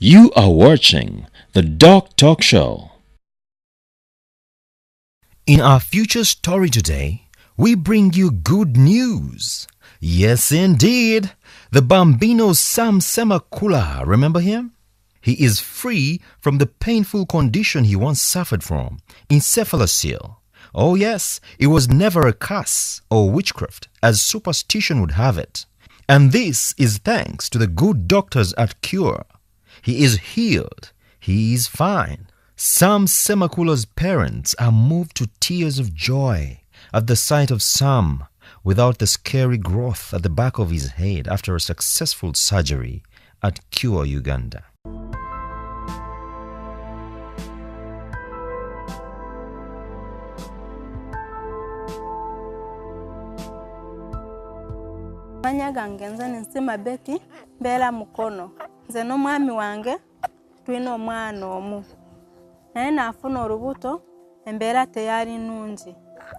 You are watching the DocTalk show. In our future story today, we bring you good news. Yes, indeed. The Bambino Sam Semakula, remember him? He is free from the painful condition he once suffered from, encephalocele. Oh yes, it was never a curse or witchcraft, as superstition would have it. And this is thanks to the good doctors at Cure. He is healed. He is fine. Sam Semakula's parents are moved to tears of joy at the sight of Sam without the scary growth at the back of his head after a successful surgery at Cure, Uganda. Manya gange nze nsima Betty Mbale mukono nze n'omwami wange tulina omwana omu naye naafuna olubuto embeera teyali nnungi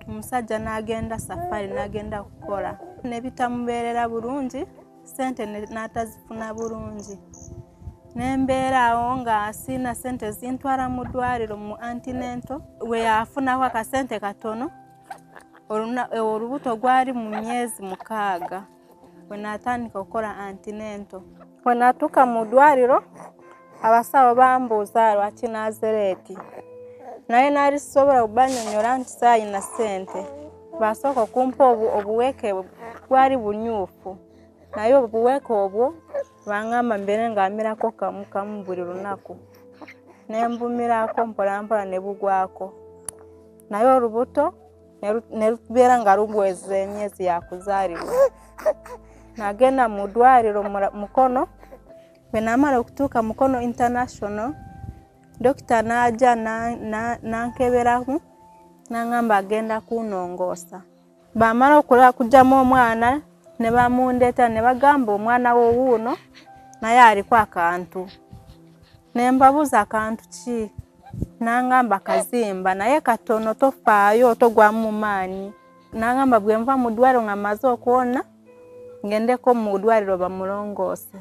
omusajja n'agenda safari n'agenda kukola ne bitamubeerera bulungi sente n'atazifuna bulungi n'embeera awo nga asiina sente zintwala mu ddwaliro mu antinento we yafunako akasente katono olubuto gwali mu myezi 6 when atandika okukola antinento. When natuuka mu ddwaliro abasawo bambuuza lwaki Nazareeti naye naali sisobola kubanyonnyola nti saayina ssente. Basooka okumpa obuweeke bwali bunyuufu naye obuweeke obwo baŋŋamba mbeere ng'amirako kamu buli lunaku ne mbumirako mpolampola ne bugwako naye olubuto ne lubeera nga lugweza emyezi yakuzaalibwa. Nagenda mu ddwaliro mukono bwe naamala okutuuka mukono international dokita n'ajja n'ankeberamu n'aŋŋamba agenda kunongoosa. Baamala okugyamu omwana ne bamundeeta ne bagamba omwana wo wuuno naye aliko akantu. Ne mbabuuza akantu ki? N'aŋŋamba kazimba naye katono tofaayo togwamu mu maanyi. N'aŋŋamba bwe nva mu ddwaliro nga mmaze okuwona ngendeko mu ddwaliro bamulongoose.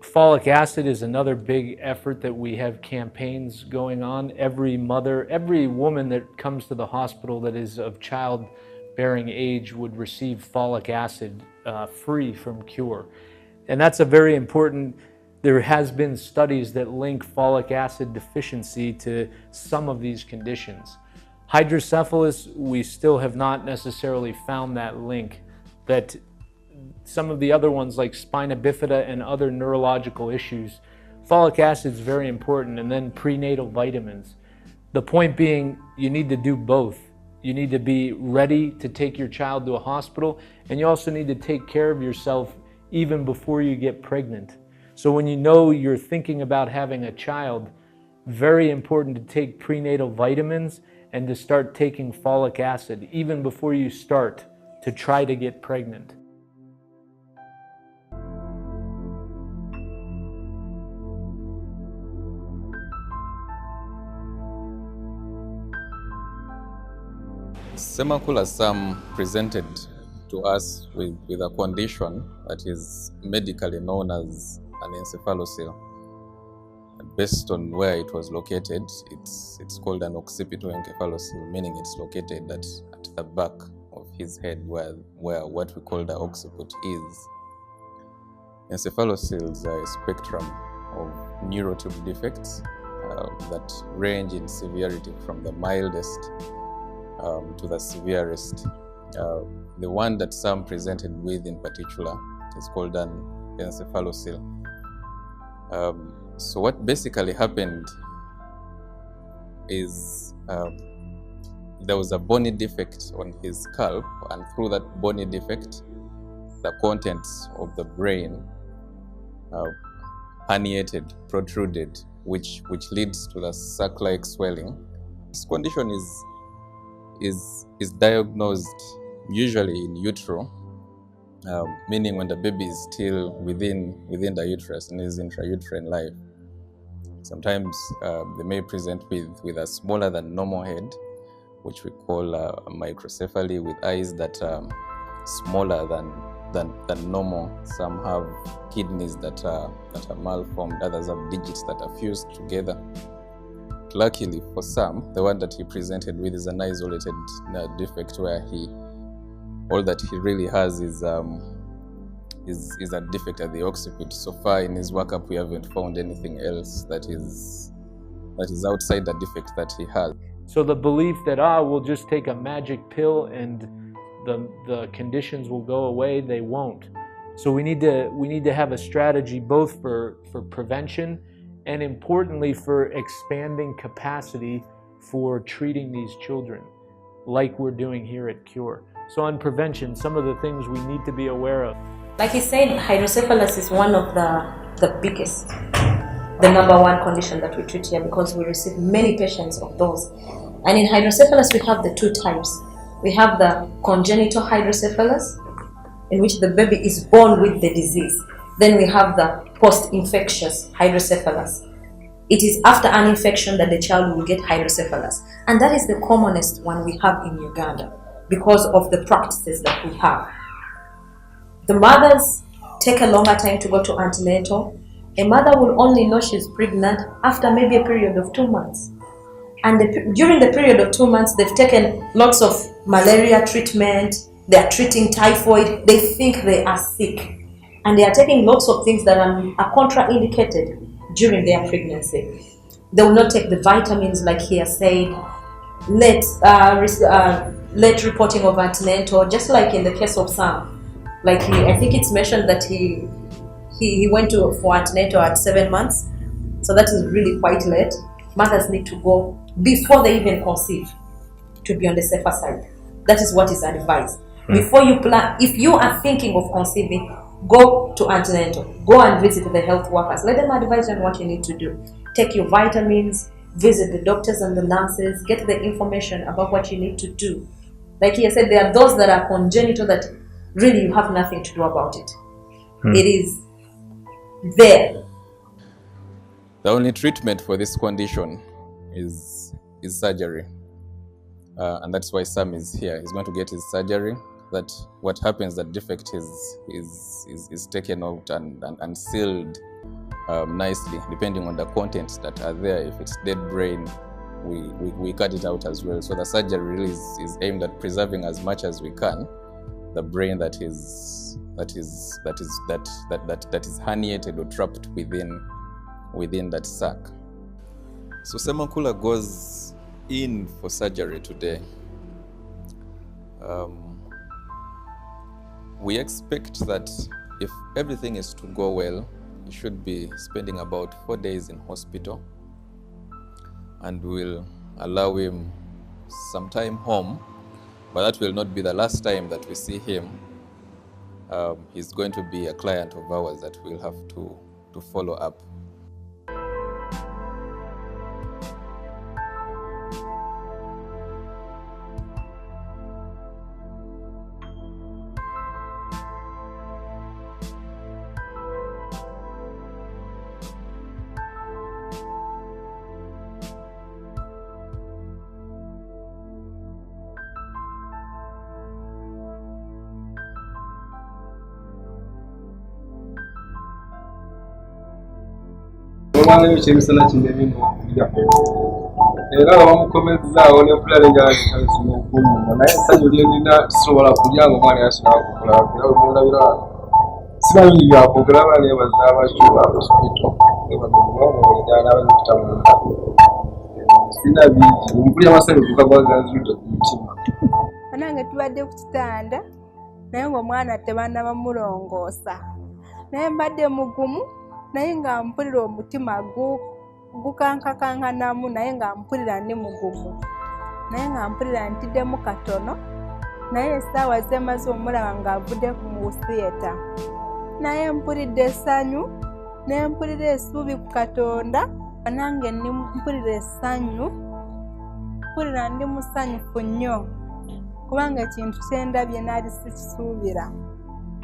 Folic acid is another big effort that we have campaigns going on. Every mother, every woman that comes to the hospital that is of childbearing age would receive folic acid free from Cure. And that's a very important, there has been studies that link folic acid deficiency to some of these conditions. Hydrocephalus, we still have not necessarily found that link. That some of the other ones like Spina Bifida and other neurological issues, folic acid is very important, and then prenatal vitamins. The point being, you need to do both. You need to be ready to take your child to a hospital, and you also need to take care of yourself even before you get pregnant. So when you know you're thinking about having a child, very important to take prenatal vitamins and to start taking folic acid even before you start to try to get pregnant. Semakula Sam presented to us with a condition that is medically known as an encephalocele. Based on where it was located, it's called an occipital encephalocele, meaning it's located at the back of his head where what we call the occiput is. Encephaloceles are a spectrum of neurotube defects that range in severity from the mildest to the severest. The one that Sam presented with in particular is called an encephalocele. So what basically happened is there was a bony defect on his scalp, and through that bony defect, the contents of the brain herniated, protruded, which leads to the sac-like swelling. This condition is diagnosed usually in utero, meaning when the baby is still within the uterus and is intrauterine life. Sometimes they may present with a smaller than normal head, which we call microcephaly, with eyes that are smaller than normal. Some have kidneys that are malformed, others have digits that are fused together. Luckily for some, the one that he presented with is an isolated defect where all that he really has is a defect at the occiput. So far in his workup, we haven't found anything else that is outside the defect that he has. So the belief that we'll just take a magic pill and the conditions will go away, they won't. So we need to have a strategy both for prevention and importantly for expanding capacity for treating these children, like we're doing here at Cure. So on prevention, some of the things we need to be aware of. Like he said, hydrocephalus is one of the biggest, the number one condition that we treat here because we receive many patients of those. And in hydrocephalus, we have the two types. We have the congenital hydrocephalus, in which the baby is born with the disease. Then we have the post-infectious hydrocephalus. It is after an infection that the child will get hydrocephalus. And that is the commonest one we have in Uganda because of the practices that we have. The mothers take a longer time to go to antenatal. A mother will only know she's pregnant after maybe a period of 2 months. And during the period of 2 months, they've taken lots of malaria treatment, they're treating typhoid, they think they are sick. And they are taking lots of things that are contraindicated during their pregnancy. They will not take the vitamins like he has said, late reporting of antenatal, just like in the case of Sam. Like I think it's mentioned that he went for antenatal at 7 months. So that is really quite late. Mothers need to go before they even conceive to be on the safer side. That is what is advised. Before you plan, if you are thinking of conceiving, go to antenatal. Go and visit the health workers. Let them advise you on what you need to do. Take your vitamins, visit the doctors and the nurses, get the information about what you need to do. Like he said, there are those that are congenital that really you have nothing to do about it. It is there. The only treatment for this condition is surgery. And that's why Sam is here. He's going to get his surgery. That what happens, that defect is taken out and sealed nicely, depending on the contents that are there. If it's dead brain, we cut it out as well. So the surgery really is aimed at preserving as much as we can the brain that is herniated or trapped within that sac. So Semakula goes in for surgery today. We expect that if everything is to go well, he should be spending about 4 days in hospital, and we'll allow him some time home, but that will not be the last time that we see him. He's going to be a client of ours that we'll have to follow up. Umwana w'imisana kindemimo era bamukomezaawo ne fulani ngaje kalisimo kumu naye sajulye nina sobola kulya ngo mwana yasinawo kukula era mulabira simanyi byakogera bane bazaba chuba hospital eba ngo ndana abazitamu sina biki umpulya masebe tukagwaza zito kuchima anange tubadde ku kitanda naye ng'omwana tebanna bamulongoosa naye mbadde mugumu naye nga mpulira omutima gukankakankanamu naye nga mpulira ndi mugumu naye nga mpulira ntiddemu katono naye essaawa zemaze omulaba ng'avudde mu theatre naye mpulidde essanyu naye mpulira essuubi ku Katonda nange mpulira essanyu mpulira ndi musanyufu nnyo kubanga ekintu kye ndabye naali sikisuubira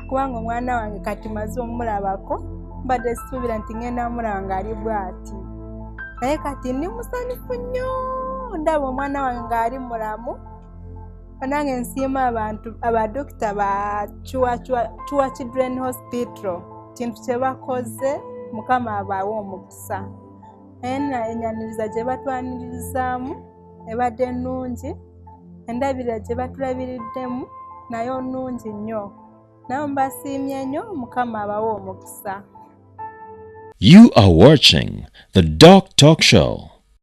kubanga omwana wange kati maze omulabako mbadde sisuubira nti ngenda omulaba ng'ali bw'ati naye kati ndi musanyufu nnyo ndaba omwana wange ng'ali mulamu Nange nsiima abantu abadokita ba Chua Children Hospital kintu kye bakoze Mukama abawe omukisa. Enyaniriza gye batwaniririzaamu ebadde nnungi, endabirira gye batulabiriddemu nayo nnungi nnyo. Nayo mbasiimye nnyo, Mukama abawe omukisa. You are watching the DocTalk Show.